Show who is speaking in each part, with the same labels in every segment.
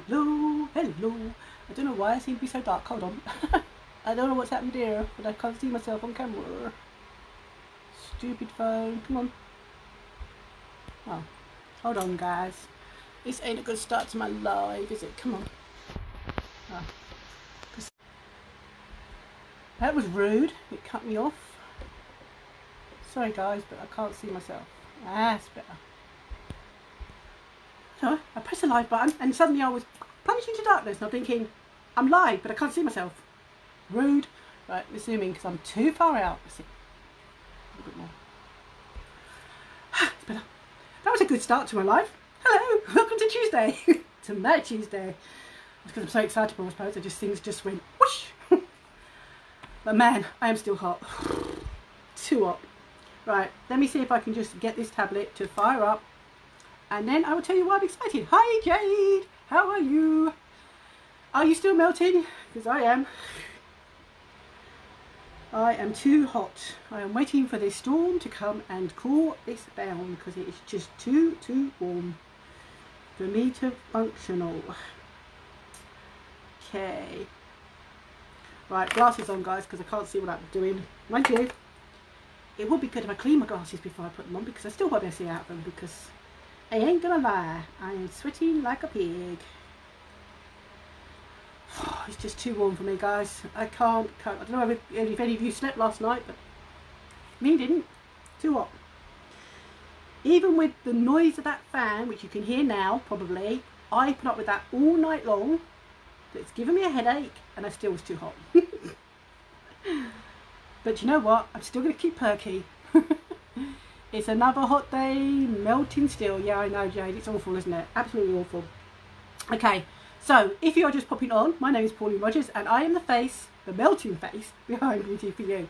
Speaker 1: Hello, hello. I don't know why I seem to be so dark. Hold on. I don't know what's happened here, but I can't see myself on camera. Stupid phone. Come on. Oh, hold on, guys. This ain't a good start to my live, is it? Come on. Oh. That was rude. It cut me off. Sorry, guys, but I can't see myself. That's better. So I pressed the live button, and suddenly I was plunged into darkness. And I'm thinking, I'm live, but I can't see myself. Rude. Right, we're zooming because I'm too far out. Let's see. A little bit more. It's better. That was a good start to my live. Hello, welcome to Tuesday. To my Tuesday. Because I'm so excited, I suppose. Things just went whoosh. But man, I am still hot. Too hot. Right, let me see if I can just get this tablet to fire up. And then I will tell you why I'm excited. Hi Jade, how are you? Are you still melting? Because I am. I am too hot. I am waiting for this storm to come and cool this down because it is just too warm for me to functional. Okay. Right, glasses on, guys, because I can't see what I'm doing. Mind you, it would be good if I clean my glasses before I put them on because I still won't be able to see out of them because I ain't gonna lie, I am sweating like a pig. It's just too warm for me, guys. I can't. I don't know if any of you slept last night, but me didn't. Too hot. Even with the noise of that fan, which you can hear now, probably, I put up with that all night long. It's given me a headache, and I still was too hot. But you know what? I'm still going to keep perky. It's another hot day, melting still. Yeah, I know, Jade. It's awful, isn't it? Absolutely awful. Okay. So, if you are just popping on, my name is Pauline Rogers and I am the face, the melting face, behind Beauty for You.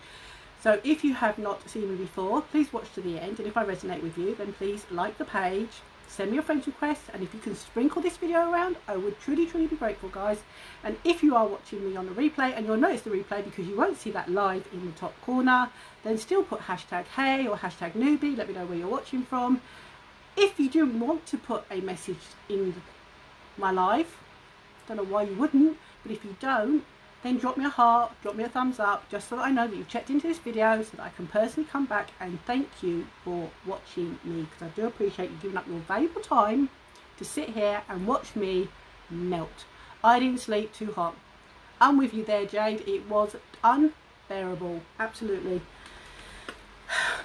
Speaker 1: So, if you have not seen me before, please watch to the end. And if I resonate with you, then please like the page, send me your friend's request. And if you can sprinkle this video around, I would truly be grateful, guys. And if you are watching me on the replay, and you'll notice the replay because you won't see that live in the top corner, then still put hashtag hey or hashtag newbie. Let me know where you're watching from. If you do want to put a message in my live, don't know why you wouldn't, but if you don't, then drop me a heart, drop me a thumbs up, just so that I know that you've checked into this video, so that I can personally come back and thank you for watching me, because I do appreciate you giving up your valuable time to sit here and watch me melt. I didn't sleep, too hot. I'm with you there, Jade. It was unbearable, absolutely.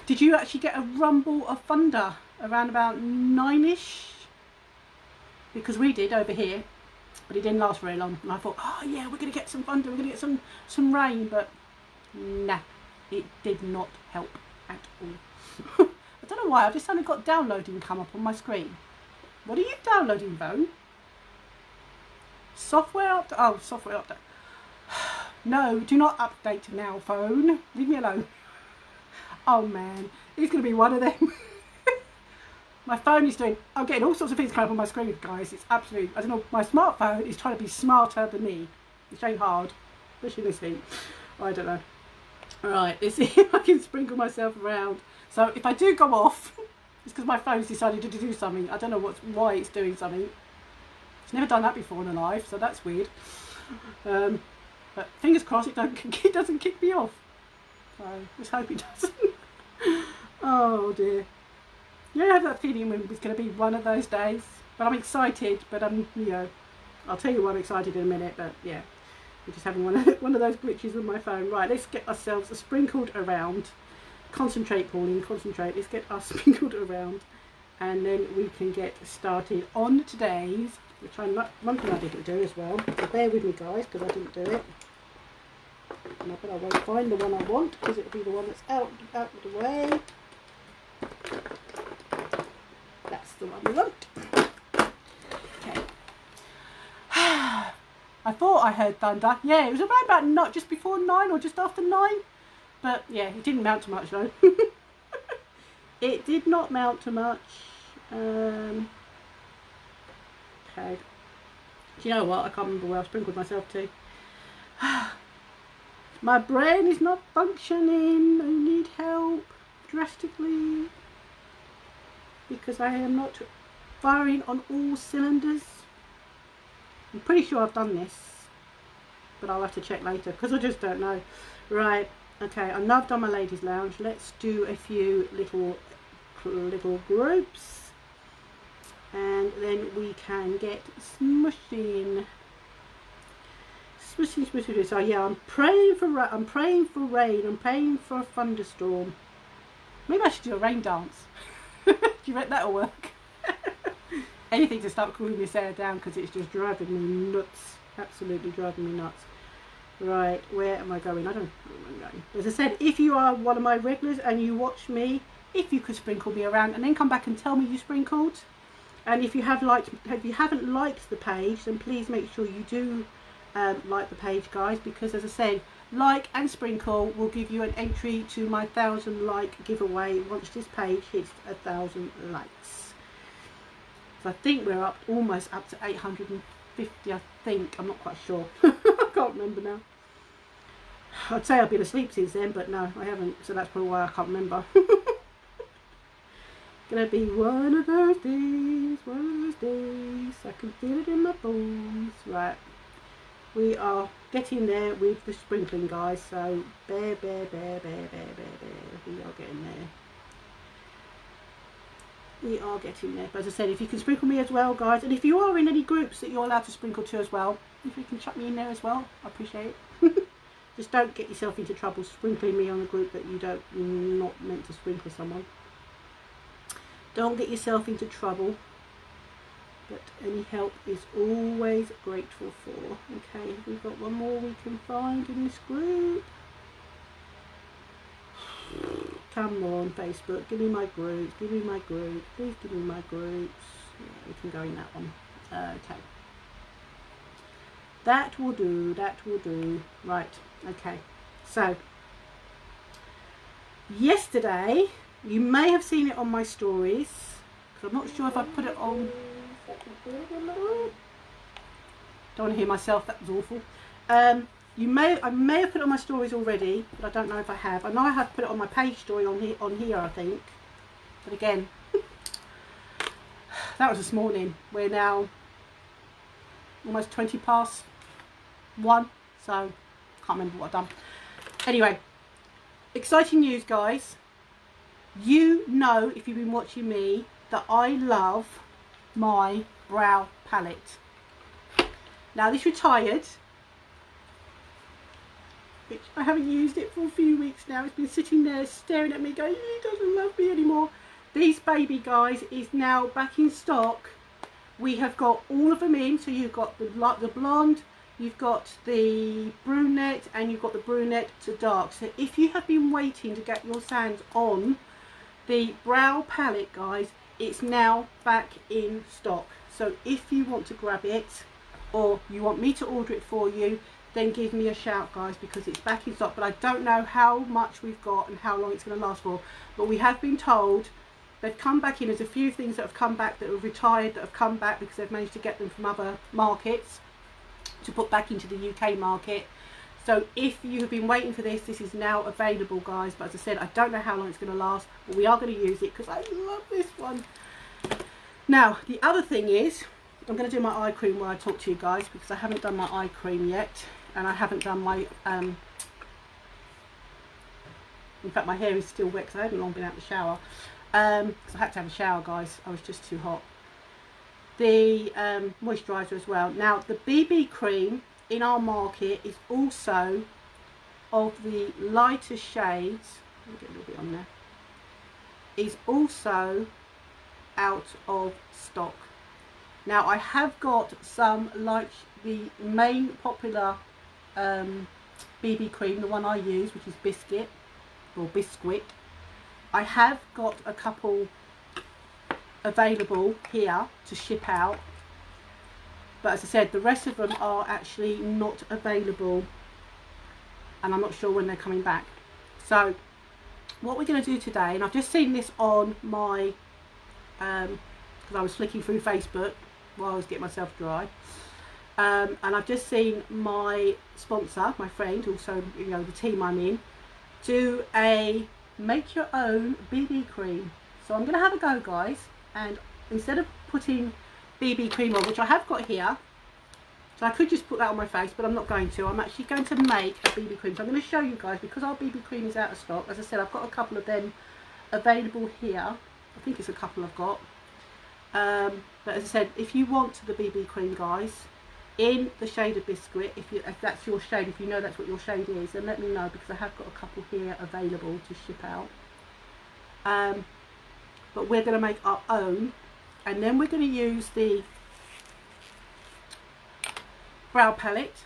Speaker 1: Did you actually get a rumble of thunder around about 9ish? Because we did over here. But it didn't last very long, and I thought, oh yeah, we're going to get some thunder, we're going to get some rain, but nah, it did not help at all. I don't know why, I've just suddenly got downloading come up on my screen. What are you downloading, phone? Software update? Oh, software update. No, do not update now, phone. Leave me alone. Oh man, it's going to be one of them. My phone is doing, I'm getting all sorts of things coming up on my screen, guys. It's absolute, I don't know, my smartphone is trying to be smarter than me. It's very hard, especially this thing. I don't know. Alright, let's see if I can sprinkle myself around. So if I do go off, it's because my phone's decided to do something. I don't know why it's doing something. It's never done that before in a live, so that's weird. But fingers crossed it doesn't kick me off. So let's hope it doesn't. Oh dear. Yeah, I have that feeling it's going to be one of those days. But I'm excited. But you know, I'll tell you why I'm excited in a minute. But yeah, we're just having one of those glitches with my phone. Right, let's get ourselves sprinkled around. Concentrate, Pauline, concentrate. Let's get us sprinkled around, and then we can get started on today's. Which one thing I didn't do as well. So bear with me, guys, because I didn't do it. And I bet I won't find the one I want because it'll be the one that's out of the way. That's the one we want. Okay. I thought I heard thunder. Yeah, it was around about not just before 9 or just after 9. But yeah, it didn't mount to much though. It did not mount to much. Okay. Do you know what? I can't remember where I sprinkled myself to. My brain is not functioning. I need help drastically. Because I am not firing on all cylinders. I'm pretty sure I've done this, but I'll have to check later because I just don't know. Right, okay, I know I've done my ladies lounge. Let's do a few little groups, and then we can get smushing. So yeah, I'm praying for rain. I'm praying for a thunderstorm. Maybe I should do a rain dance. Do you reckon that'll work? Anything to start cooling this air down because it's just driving me nuts. Absolutely driving me nuts. Right, where am I going? I don't know where I'm going. As I said, if you are one of my regulars and you watch me, if you could sprinkle me around and then come back and tell me you sprinkled. And if you haven't liked the page, then please make sure you do like the page, guys, because as I said, like and sprinkle will give you an entry to my 1,000 like giveaway once this page hits 1,000 likes. So I think we're almost up to 850, I think. I'm not quite sure. I can't remember now. I'd say I've been asleep since then, but no, I haven't, so that's probably why I can't remember. Gonna be one of those days, I can feel it in my bones. Right, we are getting there with the sprinkling, guys, so bear, we are getting there. We are getting there. But as I said, if you can sprinkle me as well, guys, and if you are in any groups that you're allowed to sprinkle to as well, if you can chuck me in there as well, I appreciate it. Just don't get yourself into trouble sprinkling me on a group that you're not meant to sprinkle someone. Don't get yourself into trouble, but any help is always grateful for. Okay, we've got one more we can find in this group. Come on, Facebook, give me my groups, please give me my groups. Yeah, we can go in that one. Okay. That will do. Right, okay. So, yesterday, you may have seen it on my stories, because I'm not sure if I put it on. Don't want to hear myself, that was awful. I may have put it on my stories already, but I don't know if I have. I know I have put it on my page story on here, I think. But again, that was this morning. We're now almost 20 past 1, so can't remember what I've done. Anyway, exciting news, guys. You know, if you've been watching me, that I love my brow palette. Now this retired, which I haven't used it for a few weeks now. It's been sitting there staring at me going, he doesn't love me anymore. These baby guys is now back in stock. We have got all of them in. So you've got the blonde, you've got the brunette, and you've got the brunette to dark. So if you have been waiting to get your hands on the brow palette, guys, it's now back in stock. So if you want to grab it, or you want me to order it for you, then give me a shout, guys, because it's back in stock. But I don't know how much we've got and how long it's going to last for, but we have been told they've come back in. There's a few things that have come back that are retired that have come back because they've managed to get them from other markets to put back into the UK market. So if you have been waiting for this, this is now available, guys. But as I said, I don't know how long it's going to last, but we are going to use it because I love this one. Now, the other thing is, I'm going to do my eye cream while I talk to you guys, because I haven't done my eye cream yet, and I haven't done my, in fact my hair is still wet because I haven't long been out the shower, because I had to have a shower, guys. I was just too hot. The moisturiser as well. Now the BB cream in our market is also of the lighter shades, let me get a little bit on there, is also out of stock. Now I have got some, like the main popular BB cream, the one I use, which is Biscuit or Biscuit. I have got a couple available here to ship out, but as I said, the rest of them are actually not available, and I'm not sure when they're coming back. So what we're going to do today, and I've just seen this on my because I was flicking through Facebook while I was getting myself dry, and I've just seen my sponsor, my friend, also, you know, the team I'm in, do a make your own BB cream. So I'm going to have a go, guys, and instead of putting BB cream on, which I have got here, So I could just put that on my face, but I'm not going to. I'm actually going to make a BB cream. So I'm going to show you guys, because our BB cream is out of stock. As I said, I've got a couple of them available here. I think it's a couple I've got. But as I said, if you want the BB cream, guys, in the shade of Biscuit, if that's your shade, if you know that's what your shade is, then let me know, because I have got a couple here available to ship out. But we're going to make our own, and then we're going to use the brow palette.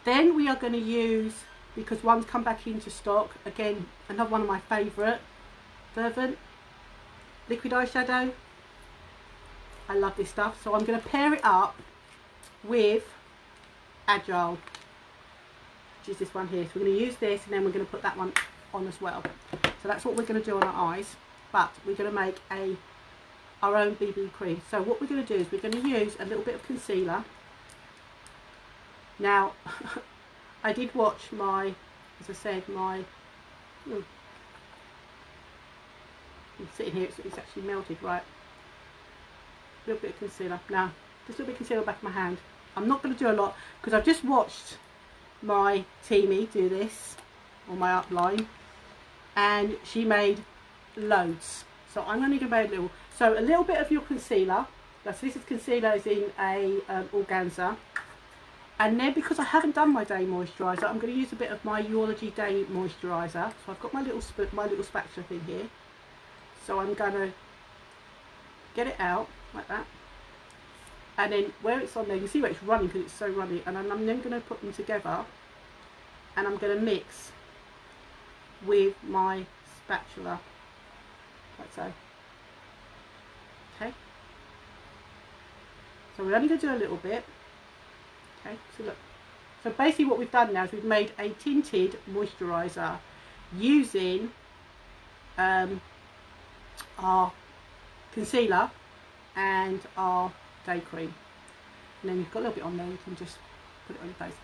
Speaker 1: Then we are going to use, because one's come back into stock again, another one of my favourite, Fervent liquid eyeshadow. I love this stuff, so I'm going to pair it up with Agile, which is this one here. So we're going to use this, and then we're going to put that one on as well. So that's what we're going to do on our eyes, but we're going to make our own BB cream. So what we're going to do is we're going to use a little bit of concealer. Now, I did watch my, as I said, I'm sitting here, it's actually melted, right? A little bit of concealer. Now, just a little bit of concealer on the back of my hand. I'm not going to do a lot, because I've just watched my Teamy do this on my upline, and she made loads. So I'm only going to make a little. So a little bit of your concealer. So this is concealer is in a organza. And then, because I haven't done my day moisturiser, I'm going to use a bit of my Urology Day Moisturiser. So I've got my little spatula thing here. So I'm going to get it out like that. And then where it's on there, you can see where it's running because it's so runny. And I'm then going to put them together. And I'm going to mix with my spatula. Like so. Okay. So we're only going to do a little bit. Okay, so look, so basically what we've done now is we've made a tinted moisturiser using our concealer and our day cream, and then you've got a little bit on there, you can just put it on your face.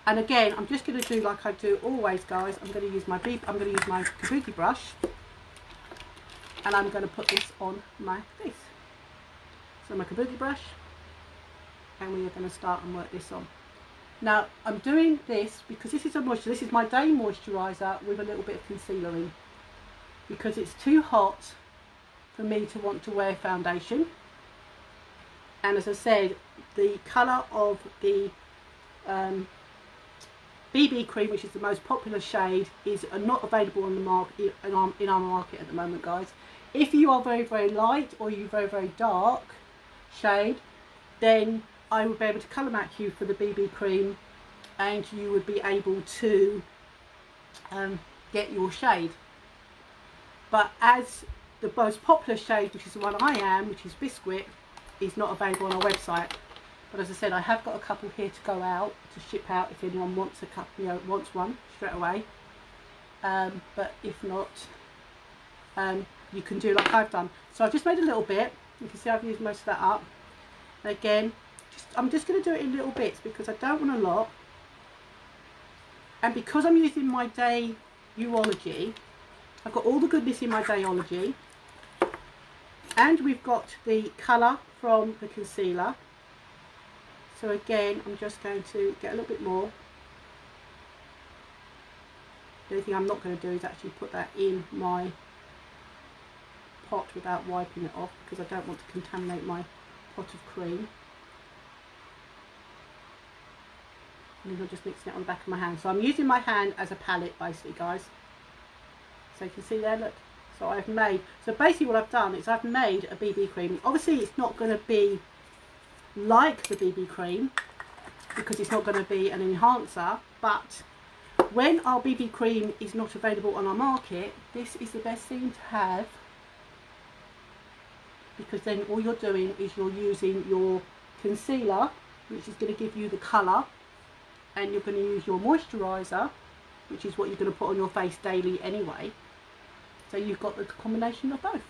Speaker 1: And again, I'm just going to do like I do always, guys. I'm going to use my kabuki brush, and I'm going to put this on my face. So my kabuki brush, and we are going to start and work this on. Now I'm doing this because this is a moisturiser. This is my day moisturiser with a little bit of concealer in, because it's too hot for me to want to wear foundation. And as I said, the colour of the BB cream, which is the most popular shade, is not available on the market in our market at the moment, guys. If you are very, very light, or you very, very dark shade, then I would be able to colour match you for the BB cream, and you would be able to get your shade. But as the most popular shade, which is the one I am, which is Biscuit, is not available on our website. But as I said, I have got a couple here to go out, to ship out if anyone wants a couple, wants one straight away. But if not, you can do like I've done. So I've just made a little bit. You can see I've used most of that up. And again, I'm just going to do it in little bits because I don't want a lot. And because I'm using my Day Urology, I've got all the goodness in my Dayology. And we've got the colour from the concealer. So again, I'm just going to get a little bit more. The only thing I'm not going to do is actually put that in my pot without wiping it off, because I don't want to contaminate my pot of cream. And then I'm just mixing it on the back of my hand. So I'm using my hand as a palette basically, guys. So you can see there, look. So I've made, so basically what I've done is I've made a BB cream. Obviously it's not going to be like the BB cream because it's not going to be an enhancer, but when our BB cream is not available on our market, this is the best thing to have, because then all you're doing is you're using your concealer, which is going to give you the colour, and you're going to use your moisturiser, which is what you're going to put on your face daily anyway. So you've got the combination of both.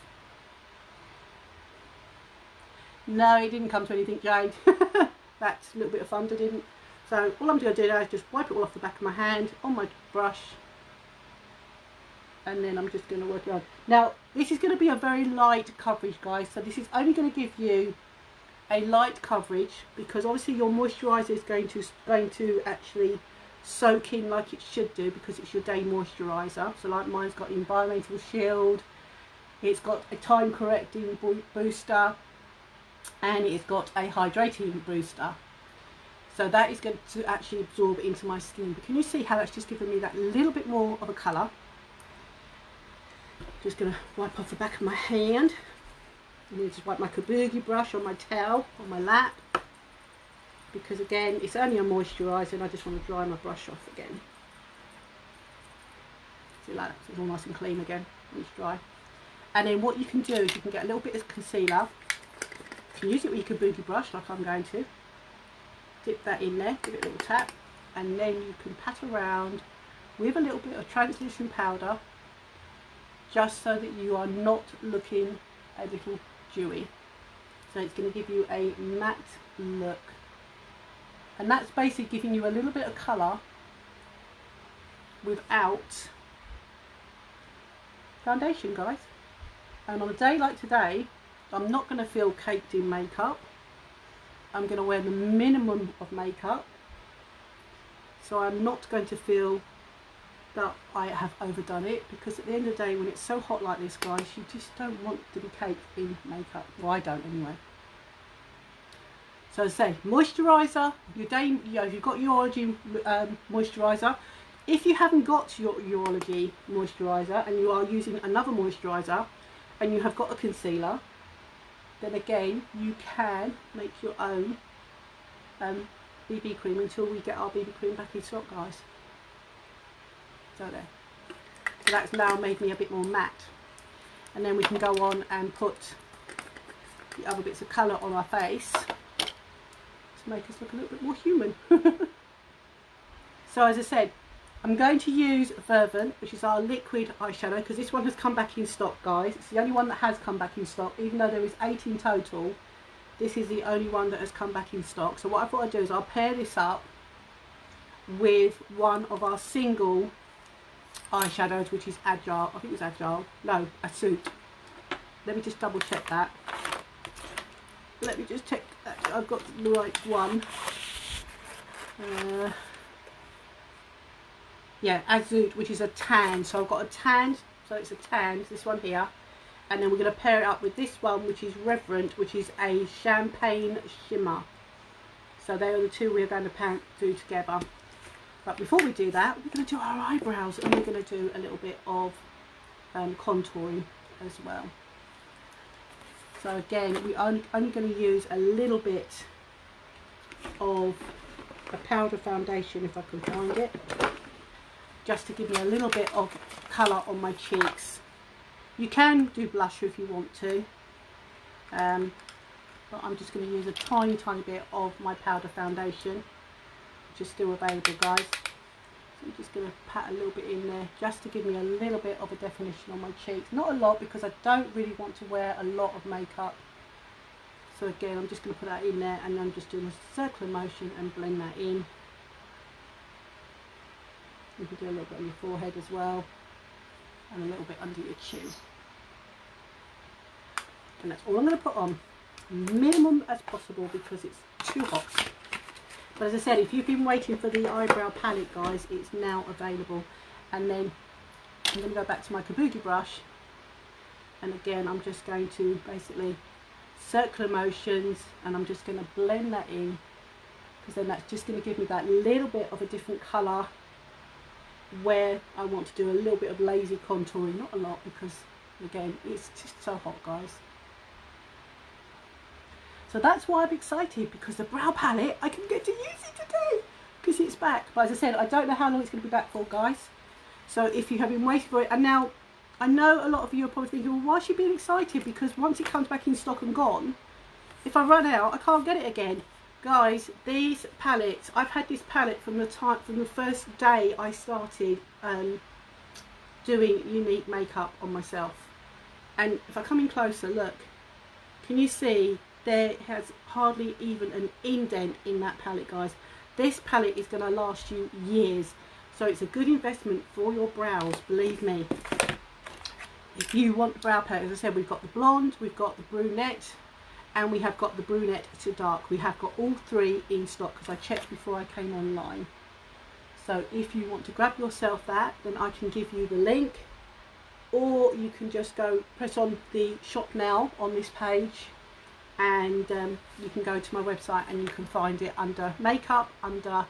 Speaker 1: No, it didn't come to anything, Jade. That's a little bit of fun, didn't. So all I'm going to do now is just wipe it all off the back of my hand on my brush, and then I'm just going to work it on. Now this is going to be a very light coverage, guys, so this is only going to give you a light coverage, because obviously your moisturiser is going to actually soak in like it should do, because it's your day moisturiser. So like mine's got environmental shield, it's got a time correcting booster, and it's got a hydrating booster. So that is going to actually absorb into my skin. But can you see how that's just given me that little bit more of a colour? Just going to wipe off the back of my hand. And then just wipe my kabuki brush on my towel, on my lap. Because again, it's only a moisturiser and I just want to dry my brush off again. See like that? It's all nice and clean again when it's dry. And then what you can do is you can get a little bit of concealer. You can use it with your kabuki brush like I'm going to. Dip that in there, give it a little tap, and then you can pat around with a little bit of translucent powder, just so that you are not looking a little dewy. So it's going to give you a matte look, and that's basically giving you a little bit of colour without foundation, guys. And on a day like today, I'm not going to feel caked in makeup. I'm going to wear the minimum of makeup, so I'm not going to feel that I have overdone it, because at the end of the day, when it's so hot like this, guys, you just don't want to be caked in makeup. Well, I don't anyway. So as I say, moisturiser, your day, you know, if you've got Urology moisturiser. If you haven't got your Urology moisturiser and you are using another moisturiser and you have got a concealer, then again you can make your own BB cream until we get our BB cream back in stock, guys. So there. So that's now made me a bit more matte, and then we can go on and put the other bits of colour on our face to make us look a little bit more human. So as I said, I'm going to use Vervent, which is our liquid eyeshadow, because this one has come back in stock, guys. It's the only one that has come back in stock, even though there is 8 in total. This is the only one that has come back in stock. So what I thought I'd do is I'll pair this up with one of our single eyeshadows, which is Agile. I think it's Agile. No, a suit. Let me just double check that. Let me just check that I've got the right one. Yeah, Azut, which is a tan. So I've got a tan, so it's a tan, this one here. And then we're going to pair it up with this one, which is Reverent, which is a champagne shimmer. So they are the two we're going to do together. But before we do that, we're going to do our eyebrows, and we're going to do a little bit of contouring as well. So again, we're only going to use a little bit of a powder foundation, if I can find it, just to give me a little bit of colour on my cheeks. You can do blusher if you want to, but I'm just going to use a tiny bit of my powder foundation, which is still available, guys. So I'm just going to pat a little bit in there, just to give me a little bit of a definition on my cheeks. Not a lot, because I don't really want to wear a lot of makeup. So again, I'm just going to put that in there, and I'm just doing a circular motion and blend that in. You can do a little bit on your forehead as well, and a little bit under your chin. And that's all I'm going to put on, minimum as possible, because it's too hot. But as I said, if you've been waiting for the eyebrow palette, guys, it's now available. And then I'm going to go back to my kabuki brush, and again I'm just going to basically circular motions, and I'm just going to blend that in, because then that's just going to give me that little bit of a different colour where I want to do a little bit of lazy contouring. Not a lot, because again it's just so hot, guys. So that's why I'm excited, because the brow palette, I can get to use it today because it's back. But as I said, I don't know how long it's going to be back for, guys. So if you have been waiting for it, and now I know a lot of you are probably thinking, well, why is she being excited? Because once it comes back in stock and gone, if I run out, I can't get it again. Guys, these palettes, I've had this palette from the first day I started doing unique makeup on myself. And if I come in closer, look, can you see there has hardly even an indent in that palette, guys. This palette is going to last you years, so it's a good investment for your brows, believe me. If you want the brow palette, as I said, we've got the blonde, we've got the brunette, and we have got the brunette to dark. We have got all three in stock because I checked before I came online. So if you want to grab yourself that, then I can give you the link, or you can just go press on the shop now on this page, and you can go to my website and you can find it under makeup, under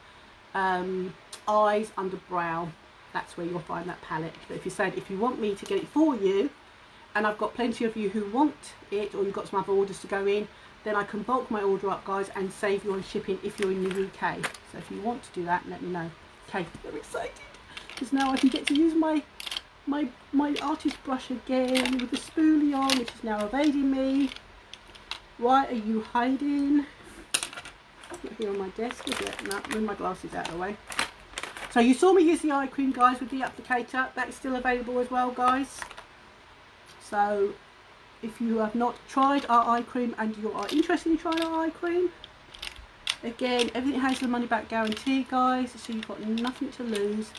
Speaker 1: eyes, under brow. That's where you'll find that palette. But if you said if you want me to get it for you, and I've got plenty of you who want it, or you've got some other orders to go in, then I can bulk my order up, guys, and save you on shipping if you're in the UK. So if you want to do that, let me know. Okay, I'm excited because now I can get to use my artist brush again with the spoolie on, which is now evading me. Why are you hiding? Not here on my desk, is it? No, move my glasses out of the way. So you saw me use the eye cream, guys, with the applicator. That is still available as well, guys. So if you have not tried our eye cream and you are interested in trying our eye cream, again, everything has the money back guarantee, guys, so you've got nothing to lose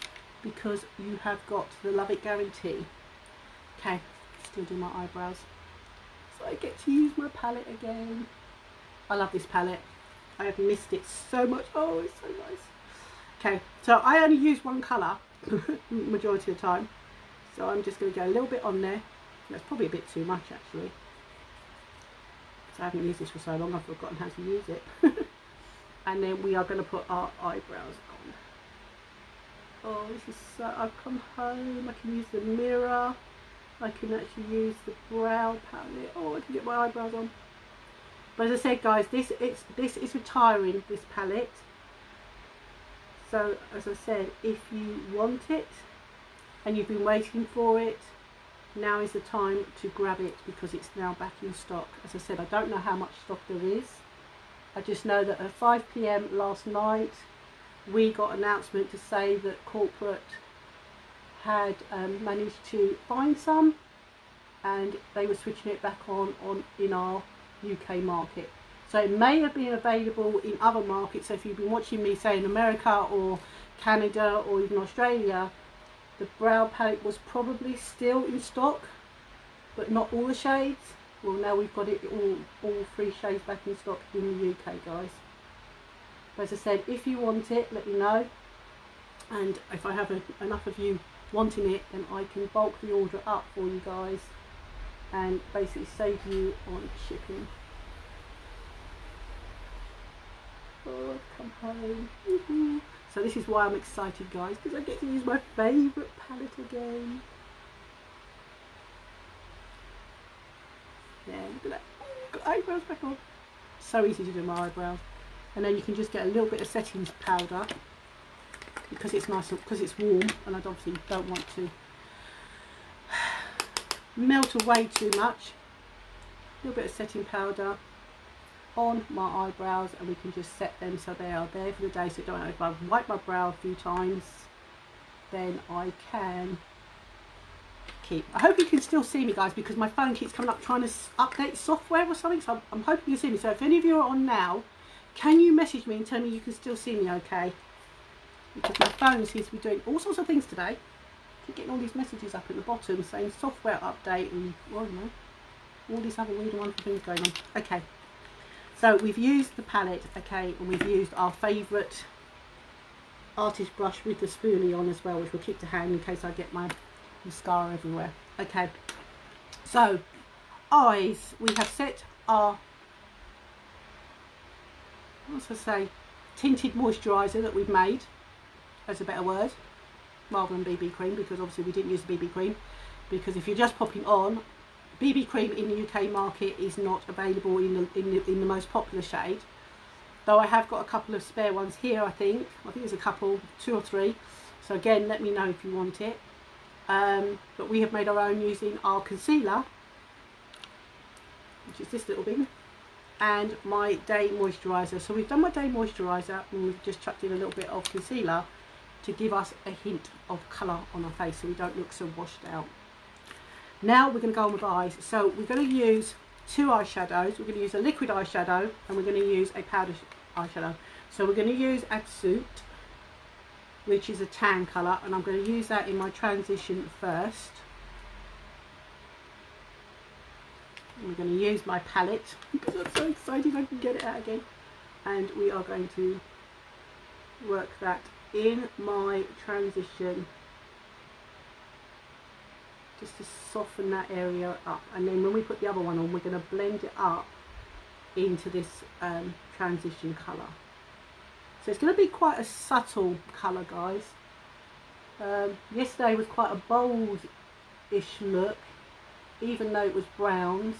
Speaker 1: because you have got the love it guarantee. Okay, still do my eyebrows. So I get to use my palette again. I love this palette. I have missed it so much. Oh, it's so nice. Okay, so I only use one colour majority of the time. So I'm just going to go a little bit on there. That's probably a bit too much actually. So I haven't used this for so long, I've forgotten how to use it. And then we are going to put our eyebrows on. Oh, this is so, I've come home, I can use the mirror. I can actually use the brow palette. Oh, I can get my eyebrows on. But as I said, guys, this is retiring, this palette. So as I said, if you want it and you've been waiting for it, now is the time to grab it because it's now back in stock. As I said, I don't know how much stock there is. I just know that at 5 PM last night we got an announcement to say that corporate had managed to find some, and they were switching it back on in our UK market. So it may have been available in other markets. So if you've been watching me, say in America or Canada or even Australia, the brow palette was probably still in stock, but not all the shades. Well, now we've got it all three shades back in stock in the UK, guys. But as I said, if you want it, let me know. And if I have enough of you wanting it, then I can bulk the order up for you guys and basically save you on shipping. Oh, I've come home. Woohoo. So this is why I'm excited, guys, because I get to use my favourite palette again. Yeah, look at that. Ooh, got eyebrows back on. So easy to do my eyebrows. And then you can just get a little bit of setting powder because it's nice, because it's warm, and I obviously don't want to melt away too much. A little bit of setting powder on my eyebrows, and we can just set them so they are there for the day. So don't know if I wipe my brow a few times, then I can keep. I hope you can still see me, guys, because my phone keeps coming up trying to update software or something. So I'm hoping you can see me. So if any of you are on now, can you message me and tell me you can still see me okay? Because my phone seems to be doing all sorts of things today. I keep getting all these messages up at the bottom saying software update and well, no, all these other weird and wonderful things going on. Okay, so we've used the palette, okay, and we've used our favourite artist brush with the spoolie on as well, which will keep to hand in case I get my mascara everywhere. Okay, so eyes, we have set our, what's I say, tinted moisturiser that we've made. That's a better word, rather than BB cream, because obviously we didn't use the BB cream, because if you're just popping on, BB cream in the UK market is not available in the most popular shade, though I have got a couple of spare ones here. I think there's a couple, 2 or 3, so again, let me know if you want it. But we have made our own using our concealer, which is this little thing, and my day moisturiser. So we've done my day moisturiser and we've just chucked in a little bit of concealer to give us a hint of colour on our face so we don't look so washed out. Now we're going to go on with eyes. So we're going to use 2 eyeshadows. We're going to use a liquid eyeshadow and we're going to use a powder eyeshadow. So we're going to use Adsuit, which is a tan colour, and I'm going to use that in my transition first. And we're going to use my palette because I'm so excited I can get it out again. And we are going to work that in my transition, just to soften that area up. And then when we put the other one on, we're going to blend it up into this transition colour. So it's going to be quite a subtle colour, guys. Yesterday was quite a bold-ish look, even though it was browns.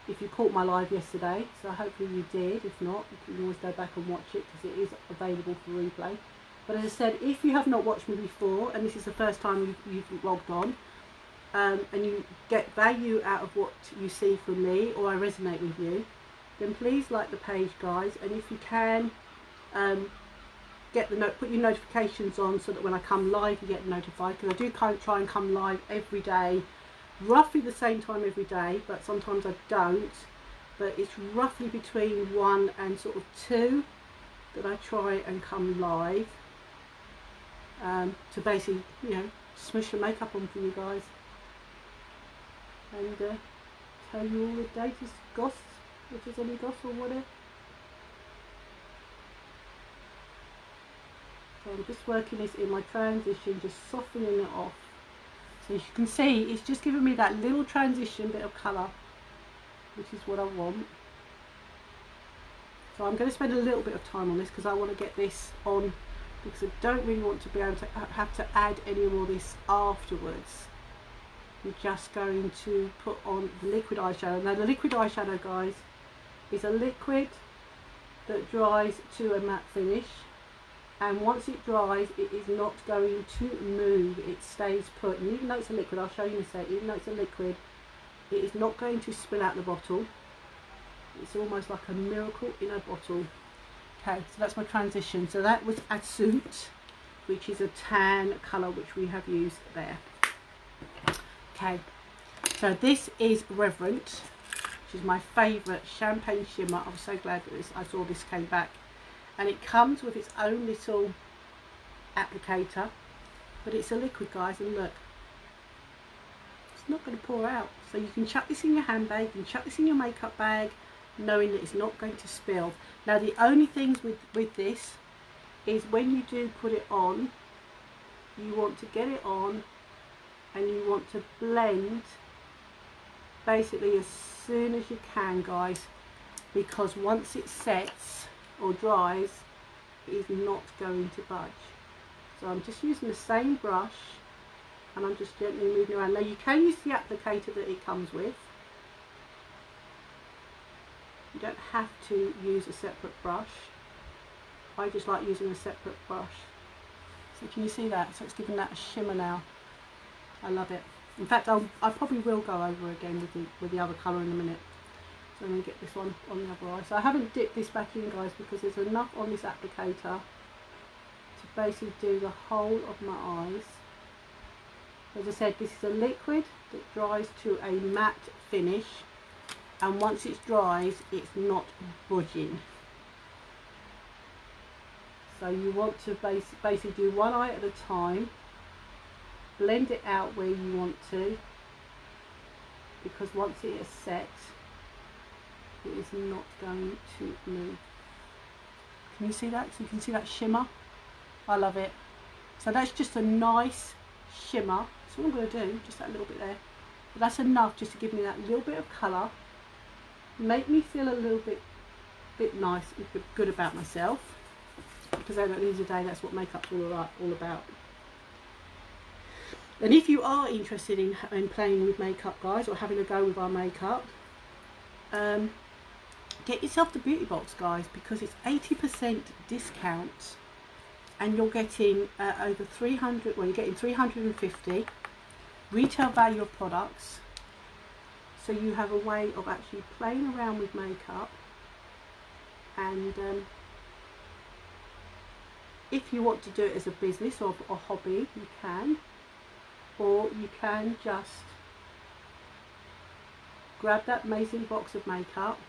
Speaker 1: If you caught my live yesterday, so hopefully you did. If not, you can always go back and watch it because it is available for replay. But as I said, if you have not watched me before and this is the first time you've logged on, and you get value out of what you see from me, or I resonate with you, then please like the page, guys. And if you can, put your notifications on so that when I come live you get notified, because I do try and come live every day, roughly the same time every day, but sometimes I don't. But it's roughly between 1 and sort of 2 that I try and come live, to basically, you know, smush the makeup on for you guys and tell you all the latest goss, if there's any goss or whatever. So I'm just working this in my transition, just softening it off. So as you can see, it's just giving me that little transition bit of colour, which is what I want. So I'm going to spend a little bit of time on this because I want to get this on, because I don't really want to be able to have to add any more of this afterwards. I'm just going to put on the liquid eyeshadow. Now the liquid eyeshadow, guys, is a liquid that dries to a matte finish. And once it dries, it is not going to move, it stays put. And even though it's a liquid, I'll show you in a sec, even though it's a liquid, it is not going to spill out the bottle. It's almost like a miracle in a bottle. Okay, so that's my transition. So that was Adsunt, which is a tan colour, which we have used there. Okay, so this is Reverent, which is my favourite champagne shimmer. I'm so glad that I saw this came back. And it comes with its own little applicator, but it's a liquid, guys, and look, it's not going to pour out. So you can chuck this in your handbag, you can chuck this in your makeup bag, knowing that it's not going to spill. Now the only things with this is when you do put it on, you want to get it on and you want to blend basically as soon as you can, guys, because once it sets or dries, it is not going to budge. So I'm just using the same brush and I'm just gently moving around. Now you can use the applicator that it comes with. You don't have to use a separate brush. I just like using a separate brush. So can you see that? So it's giving that a shimmer now. I love it. In fact, I probably will go over again with the other colour in a minute. So I'm going to get this one on the other eye. So I haven't dipped this back in, guys, because there's enough on this applicator to basically do the whole of my eyes. As I said, this is a liquid that dries to a matte finish, and once it dries, it's not budging. So you want to basically do one eye at a time, blend it out where you want to, because once it is set, it is not going to move. Can you see that? So you can see that shimmer. I love it. So that's just a nice shimmer. That's all I'm going to do, just that little bit there. But that's enough just to give me that little bit of colour, make me feel a little bit nice and good about myself, because at the end of the day, that's what makeup's all about. And if you are interested in playing with makeup, guys, or having a go with our makeup, get yourself the beauty box, guys, because it's 80% discount, and you're getting over 300. Well, you're getting 350 retail value of products. So you have a way of actually playing around with makeup, and if you want to do it as a business or a hobby, you can, or you can just grab that amazing box of makeup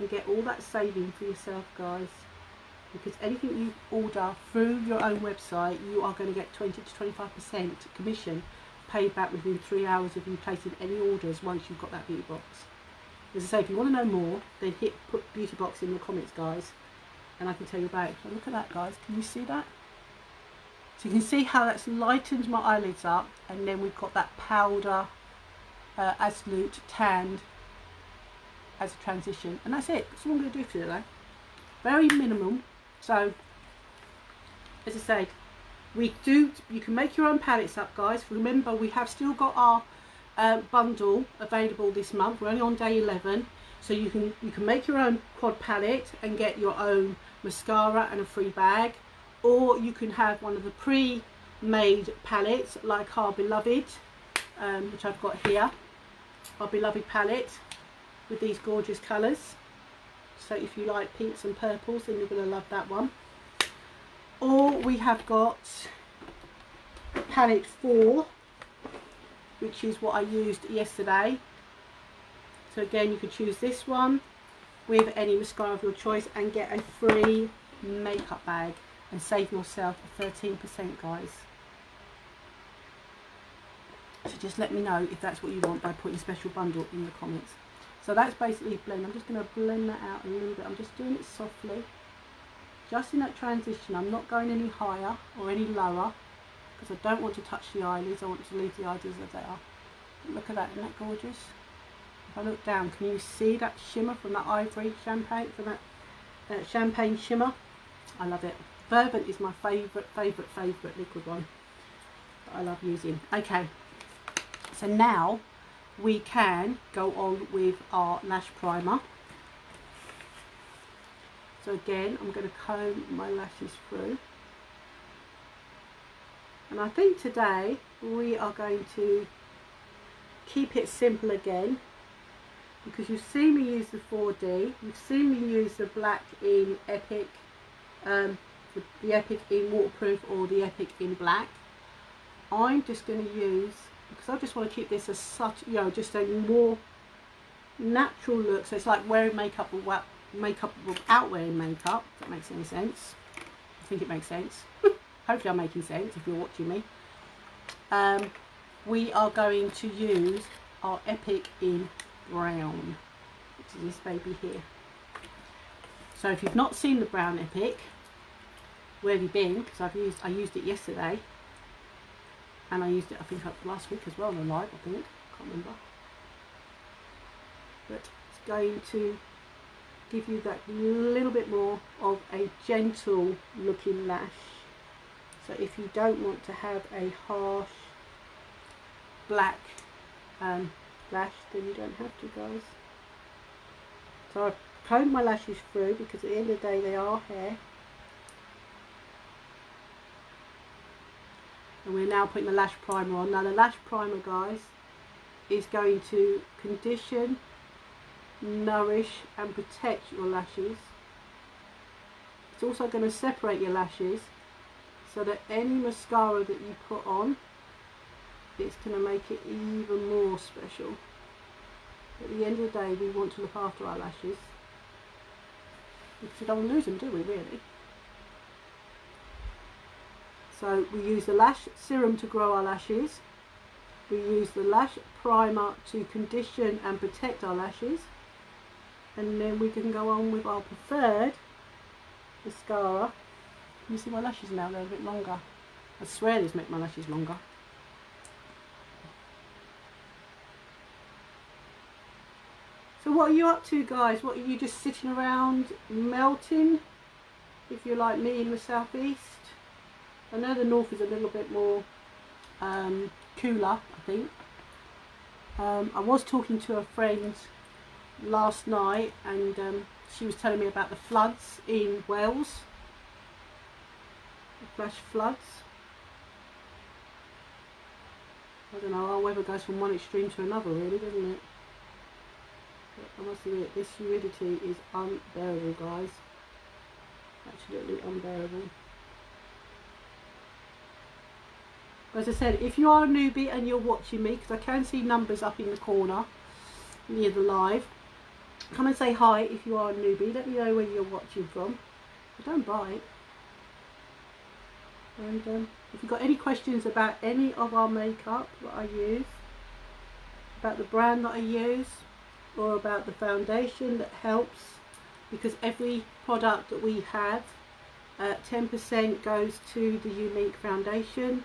Speaker 1: and get all that saving for yourself, guys, because anything you order through your own website, you are going to get 20 to 25% commission paid back within 3 hours of you placing any orders once you've got that beauty box. As I say, if you want to know more, then put beauty box in the comments, guys, and I can tell you about it. So look at that, guys. Can you see that? So you can see how that's lightened my eyelids up, and then we've got that powder absolute tanned as a transition, and that's it. That's all I'm going to do for you today. Very minimal. So as I say, you can make your own palettes up, guys. Remember, we have still got our bundle available this month. We're only on day 11, so you can make your own quad palette and get your own mascara and a free bag, or you can have one of the pre-made palettes like our Beloved, which I've got here, our Beloved palette with these gorgeous colours. So if you like pinks and purples, then you're going to love that one. Or we have got palette 4, which is what I used yesterday. So again, you could choose this one with any mascara of your choice and get a free makeup bag and save yourself 13%, guys. So just let me know if that's what you want by putting special bundle in the comments. So that's basically blend. I'm just going to blend that out a little bit. I'm just doing it softly, just in that transition. I'm not going any higher or any lower because I don't want to touch the eyelids. I want to leave the eyelids as they are. Look at that, isn't that gorgeous? If I look down, can you see that shimmer from that ivory champagne, from that champagne shimmer? I love it. Fervent is my favourite liquid one that I love using. Okay, so now we can go on with our lash primer. So again, I'm going to comb my lashes through. And I think today we are going to keep it simple again, because you've seen me use the 4D, you've seen me use the black in Epic, the Epic in waterproof or the Epic in black. I'm just going to use, because I just want to keep this as such, you know, just a more natural look. So it's like wearing makeup or makeup without wearing makeup, if that makes any sense. I think it makes sense. Hopefully I'm making sense if you're watching me. We are going to use our Epic in brown, which is this baby here. So if you've not seen the brown Epic, where have you been? Because I used it yesterday, and I used it I think last week as well on the live, I think, can't remember. But it's going to give you that little bit more of a gentle looking lash. So if you don't want to have a harsh black lash, then you don't have to, guys. So I've combed my lashes through because at the end of the day they are hair. And we're now putting the lash primer on. Now the lash primer, guys, is going to condition, nourish and protect your lashes. It's also going to separate your lashes so that any mascara that you put on, it's going to make it even more special. At the end of the day, we want to look after our lashes because we don't want to lose them, do we, really? So we use the lash serum to grow our lashes. We use the lash primer to condition and protect our lashes. And then we can go on with our preferred mascara. Can you see my lashes now? They're a bit longer. I swear these make my lashes longer. So what are you up to, guys? What are you just sitting around melting? If you're like me in the southeast. I know the north is a little bit more cooler, I think. I was talking to a friend last night, and she was telling me about the floods in Wales. The flash floods. I don't know, our weather goes from one extreme to another, really, doesn't it? But I must admit, this humidity is unbearable, guys. Absolutely unbearable. As I said, if you are a newbie and you're watching me, because I can see numbers up in the corner near the live, come and say hi if you are a newbie. Let me know where you're watching from. But don't bite. And If you've got any questions about any of our makeup that I use, about the brand that I use, or about the foundation that helps, because every product that we have, 10% goes to the Younique foundation,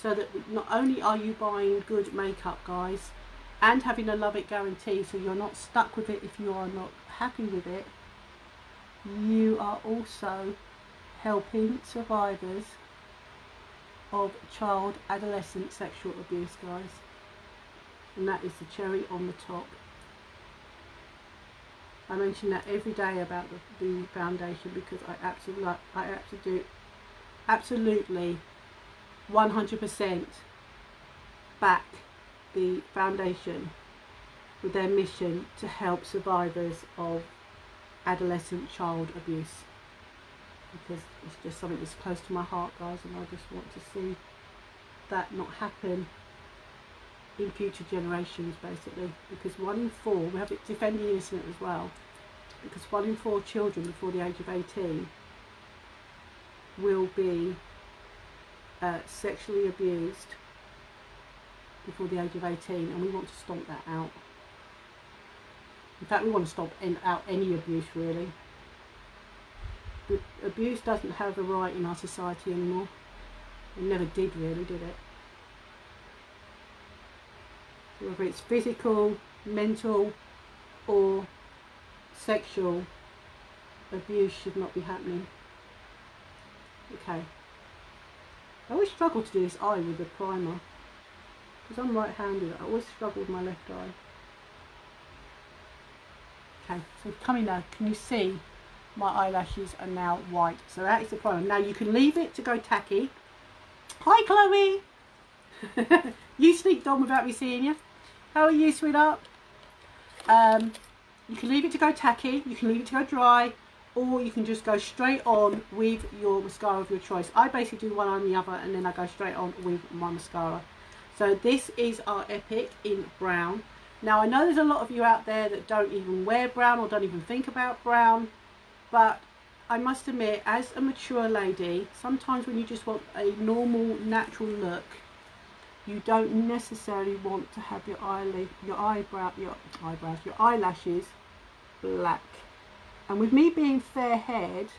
Speaker 1: so that not only are you buying good makeup, guys, and having a love it guarantee, so you're not stuck with it if you are not happy with it, you are also helping survivors of child adolescent sexual abuse, guys, and that is the cherry on the top. I mention that every day about the foundation, because I absolutely 100% back the foundation with their mission to help survivors of adolescent child abuse, because it's just something that's close to my heart, guys, and I just want to see that not happen in future generations, basically, because 1 in 4, we have it Defend the Innocent as well, because 1 in 4 children before the age of 18 will be sexually abused before the age of 18, and we want to stomp that out. In fact, we want to stomp out any abuse, really. But abuse doesn't have a right in our society anymore. It never did, really, did it? Whether it's physical, mental, or sexual, abuse should not be happening. Okay. I always struggle to do this eye with the primer, because I'm right-handed. I always struggle with my left eye. Okay, so coming now, can you see my eyelashes are now white? So that is the primer. Now you can leave it to go tacky. Hi, Chloe. You sneaked on without me seeing you. How are you, sweetheart? You can leave it to go tacky, you can leave it to go dry, or you can just go straight on with your mascara of your choice. I basically do one on the other, and then I go straight on with my mascara. So this is our Epic in brown. Now I know there's a lot of you out there that don't even wear brown or don't even think about brown, but I must admit, as a mature lady, sometimes when you just want a normal, natural look, you don't necessarily want to have your eyelashes black. And with me being fair-haired,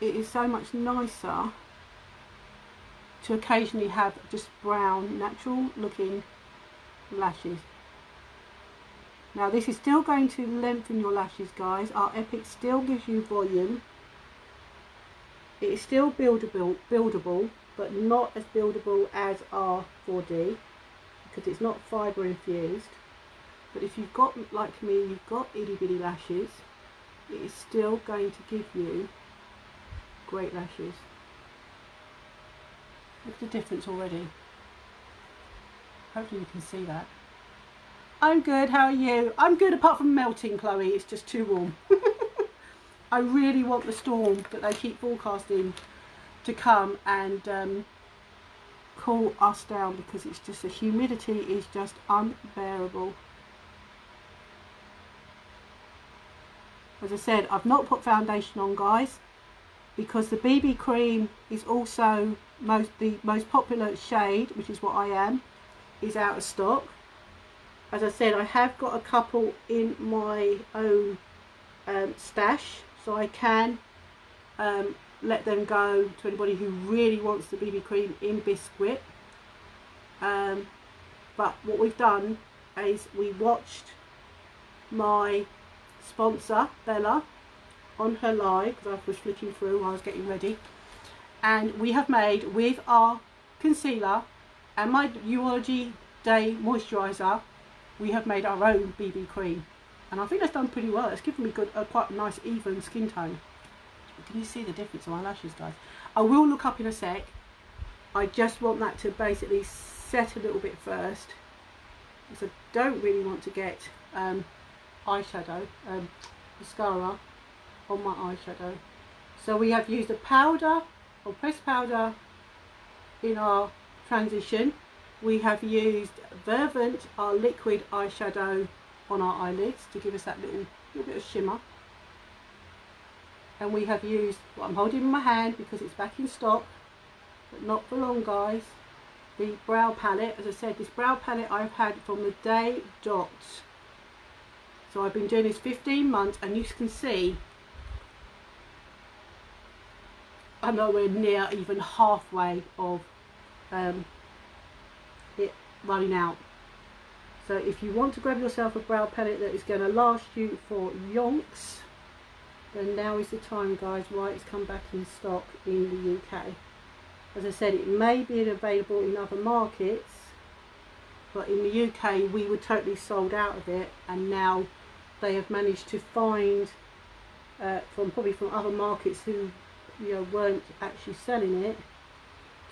Speaker 1: it is so much nicer to occasionally have just brown, natural looking lashes. Now this is still going to lengthen your lashes, guys. Our Epic still gives you volume. It is still buildable, but not as buildable as our 4D, because it's not fibre infused. But if you've got, like me, you've got itty bitty lashes, it is still going to give you great lashes. Look at the difference already. Hopefully you can see that. I'm good, how are you? I'm good, apart from melting, Chloe, it's just too warm. I really want the storm that they keep forecasting to come and cool us down, because it's just, the humidity is just unbearable. As I said, I've not put foundation on, guys, because the BB cream is also the most popular shade, which is what I am, is out of stock. As I said, I have got a couple in my own stash, so I can let them go to anybody who really wants the BB cream in Biscuit. But what we've done is we watched my sponsor Bella on her live, because I was flicking through while I was getting ready, and we have made, with our concealer and my Urology Day moisturiser, we have made our own BB cream, and I think that's done pretty well. It's given me quite a nice even skin tone. Can you see the difference in my lashes, guys? I will look up in a sec. I just want that to basically set a little bit first, because I don't really want to get eyeshadow, mascara on my eyeshadow. So we have used a powder or pressed powder in our transition. We have used Vervant, our liquid eyeshadow, on our eyelids to give us that little bit of shimmer. And we have used what I'm holding in my hand because it's back in stock, but not for long, guys. The brow palette, as I said, this brow palette I've had from the day dot. So I've been doing this 15 months, and you can see I'm nowhere near even halfway of it running out. So if you want to grab yourself a brow palette that is going to last you for yonks, then now is the time, guys, while it's come back in stock in the UK. As I said, it may be available in other markets, but in the UK we were totally sold out of it, and now they have managed to find probably from other markets who weren't actually selling it,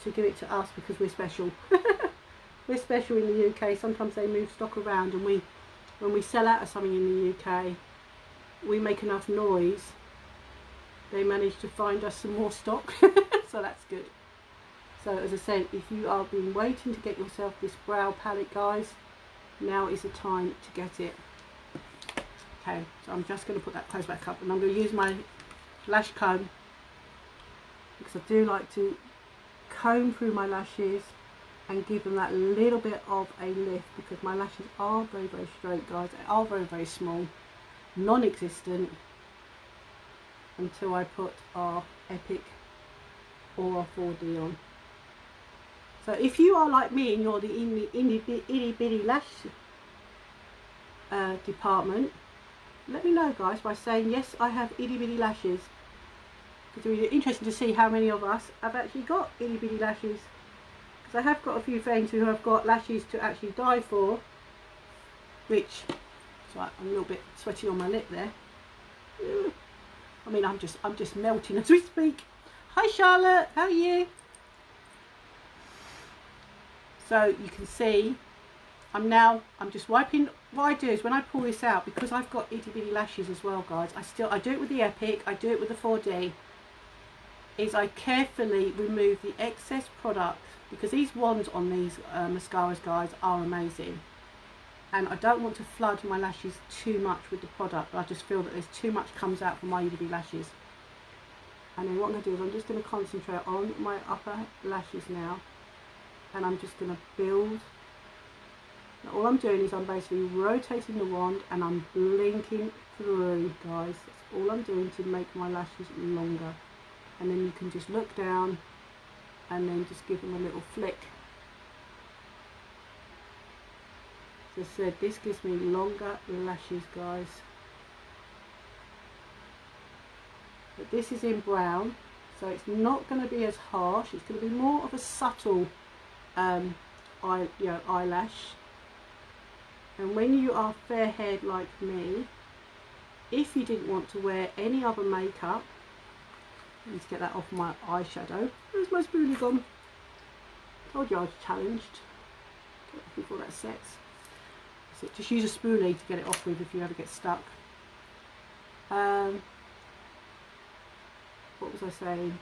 Speaker 1: to give it to us because we're special. We're special in the UK. Sometimes they move stock around, and when we sell out of something in the UK, we make enough noise, they manage to find us some more stock. So that's good. So as I said, if you have been waiting to get yourself this brow palette, guys, now is the time to get it. Okay, so I'm just going to put that close back up, and I'm going to use my lash comb, because I do like to comb through my lashes and give them that little bit of a lift, because my lashes are very, very straight, guys. They are very, very small, non-existent, until I put our Epic or our 4D on. So if you are like me and you're in the itty bitty lash department, let me know, guys, by saying yes, I have itty bitty lashes, because it's really interesting to see how many of us have actually got itty bitty lashes. Because I have got a few friends who have got lashes to actually die for, which, so I'm a little bit sweaty on my lip there. I mean, I'm just melting as we speak. Hi Charlotte, how are you? So you can see I'm just wiping. What I do is when I pull this out, because I've got itty bitty lashes as well, guys, I do it with the Epic, I do it with the 4D, is I carefully remove the excess product, because these wands on these mascaras, guys, are amazing, and I don't want to flood my lashes too much with the product. I just feel that there's too much comes out from my itty bitty lashes. And then what I'm going to do is I'm just going to concentrate on my upper lashes now, and I'm just going to build. Now all I'm doing is I'm basically rotating the wand and I'm blinking through, guys. That's all I'm doing to make my lashes longer. And then you can just look down and then just give them a little flick. As I said, this gives me longer lashes, guys. But this is in brown, so it's not going to be as harsh. It's going to be more of a subtle eyelash. And when you are fair-haired like me, if you didn't want to wear any other makeup, I need to get that off my eyeshadow. Where's my spoolie gone? Told you I was challenged. Get it off before that sets. So just use a spoolie to get it off with if you ever get stuck. What was I saying?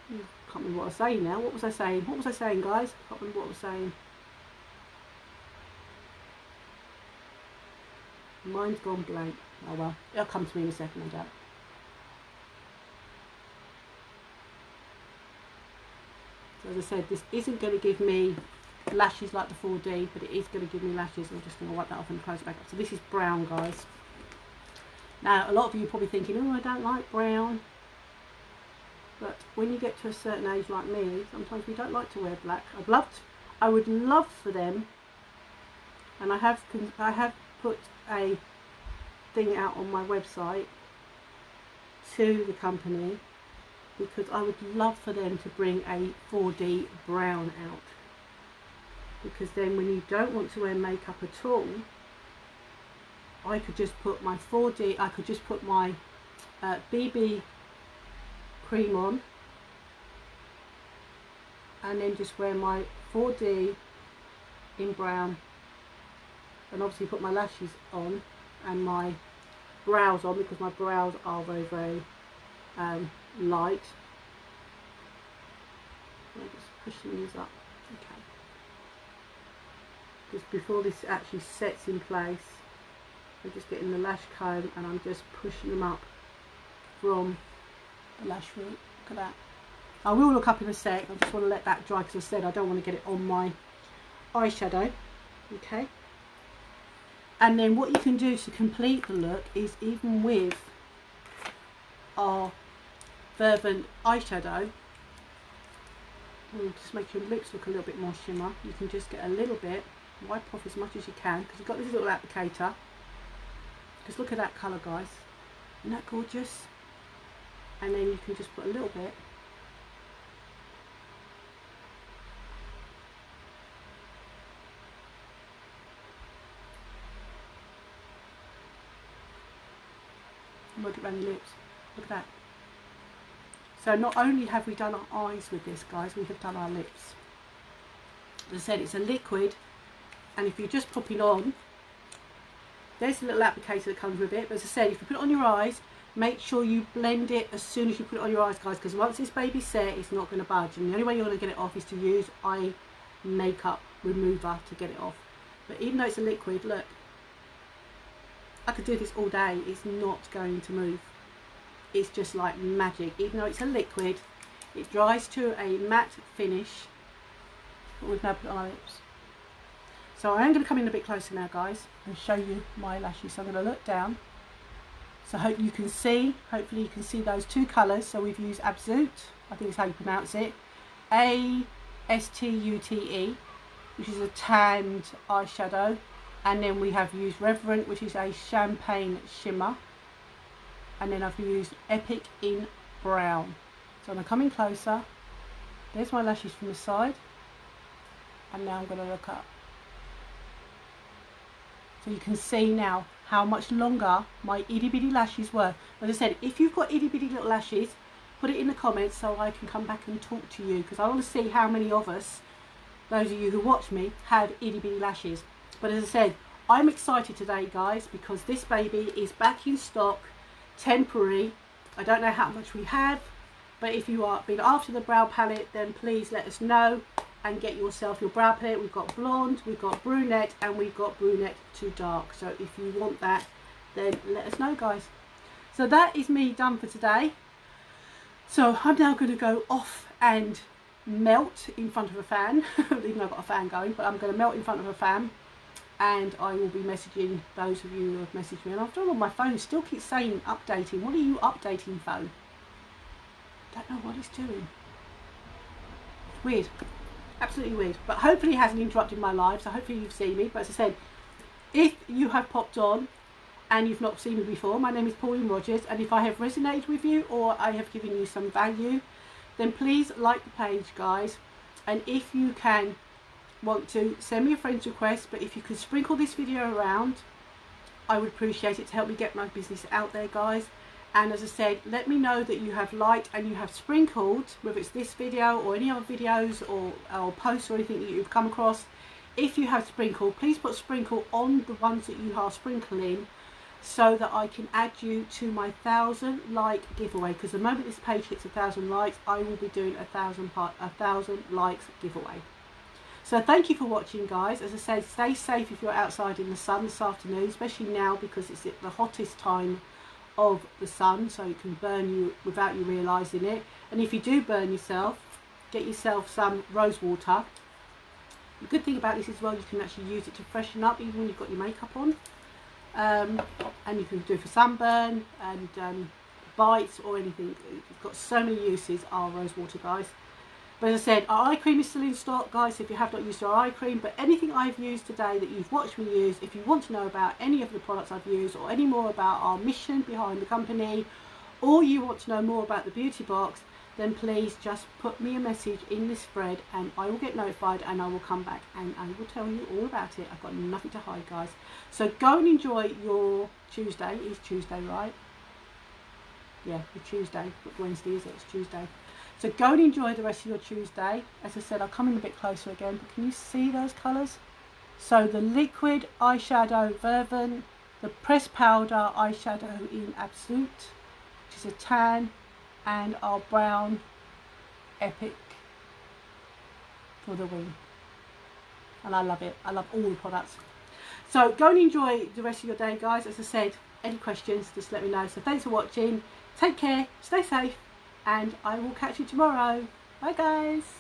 Speaker 1: Can't remember what I was saying now. What was I saying? What was I saying, guys? Can't remember what I was saying. Mine's gone blank. Oh well, it'll come to me in a second, no doubt. So as I said, this isn't going to give me lashes like the 4D, but it is going to give me lashes. I'm just going to wipe that off and close it back up. So this is brown, guys. Now, a lot of you are probably thinking, oh, I don't like brown. But when you get to a certain age like me, sometimes we don't like to wear black. I would love for them, and I have put a thing out on my website to the company, because I would love for them to bring a 4D brown out, because then when you don't want to wear makeup at all, I could just put my 4D, I could just put my BB cream on, and then just wear my 4D in brown, and obviously put my lashes on and my brows on, because my brows are very, very light. I'm just pushing these up, okay. Just before this actually sets in place, I'm just getting the lash comb and I'm just pushing them up from the lash root. Look at that. I will look up in a sec. I just want to let that dry because I said I don't want to get it on my eyeshadow. Okay. And then what you can do to complete the look is, even with our fervent eyeshadow, just make your lips look a little bit more shimmer. You can just get a little bit, wipe off as much as you can, because you've got this little applicator. Just look at that colour, guys. Isn't that gorgeous? And then you can just put a little bit. Work it around your lips. Look at that. So not only have we done our eyes with this, guys, we have done our lips. As I said, it's a liquid, and if you're just popping on, there's a little applicator that comes with it. But as I said, if you put it on your eyes, make sure you blend it as soon as you put it on your eyes, guys, because once this baby's set, it's not going to budge. And the only way you're going to get it off is to use eye makeup remover to get it off. But even though it's a liquid, look, I could do this all day, it's not going to move. It's just like magic. Even though it's a liquid, it dries to a matte finish. But we've now put it on our lips. So I am going to come in a bit closer now, guys, and show you my lashes. So I'm going to look down. So hope you can see, hopefully you can see those two colours. So we've used Absolute, I think is how you pronounce it, A-S-T-U-T-E, which is a tanned eyeshadow. And then we have used Reverent, which is a champagne shimmer. And then I've used Epic in brown. So I'm going to come in closer. There's my lashes from the side. And now I'm going to look up. So you can see now how much longer my itty bitty lashes were. As I said, if you've got itty bitty little lashes, put it in the comments so I can come back and talk to you. Because I want to see how many of us, those of you who watch me, have itty bitty lashes. But as I said, I'm excited today, guys, because this baby is back in stock, temporary. I don't know how much we have, but if you are been after the brow palette, then please let us know and get yourself your brow palette. We've got blonde, we've got brunette, and we've got brunette to dark. So if you want that, then let us know, guys. So that is me done for today. So I'm now going to go off and melt in front of a fan, even though I've got a fan going, but I'm going to melt in front of a fan. And I will be messaging those of you who have messaged me. And I've done on my phone, still keeps saying updating. What are you updating, phone? Don't know what it's doing. It's weird. Absolutely weird. But hopefully it hasn't interrupted my life. So hopefully you've seen me. But as I said, if you have popped on and you've not seen me before, my name is Pauline Rogers. And if I have resonated with you or I have given you some value, then please like the page, guys. And if you can, want to send me a friend's request, but if you could sprinkle this video around, I would appreciate it to help me get my business out there, guys. And as I said, let me know that you have liked and you have sprinkled, whether it's this video or any other videos or posts or anything that you've come across. If you have sprinkled, please put sprinkle on the ones that you are sprinkling, so that I can add you to my 1,000 like giveaway. Because the moment this page hits 1,000 likes, I will be doing a 1,000 likes giveaway. So thank you for watching, guys. As I say, stay safe if you're outside in the sun this afternoon, especially now because it's the hottest time of the sun, so it can burn you without you realising it. And if you do burn yourself, get yourself some rose water. The good thing about this as well, you can actually use it to freshen up even when you've got your makeup on. And you can do it for sunburn and bites or anything. It's got so many uses, our rose water, guys. But as I said, our eye cream is still in stock, guys, if you have not used our eye cream. But anything I've used today that you've watched me use, if you want to know about any of the products I've used or any more about our mission behind the company, or you want to know more about the beauty box, then please just put me a message in this thread and I will get notified and I will come back and I will tell you all about it. I've got nothing to hide, guys. So go and enjoy your Tuesday. It's Tuesday, right? Yeah, it's Tuesday. What Wednesday is it? It's Tuesday. So go and enjoy the rest of your Tuesday. As I said, I'll come in a bit closer again, but can you see those colours? So the liquid eyeshadow Verven, the pressed powder eyeshadow in Absolute, which is a tan, and our brown Epic for the wing. And I love it. I love all the products. So go and enjoy the rest of your day, guys. As I said, any questions, just let me know. So thanks for watching. Take care, stay safe, and I will catch you tomorrow. Bye guys.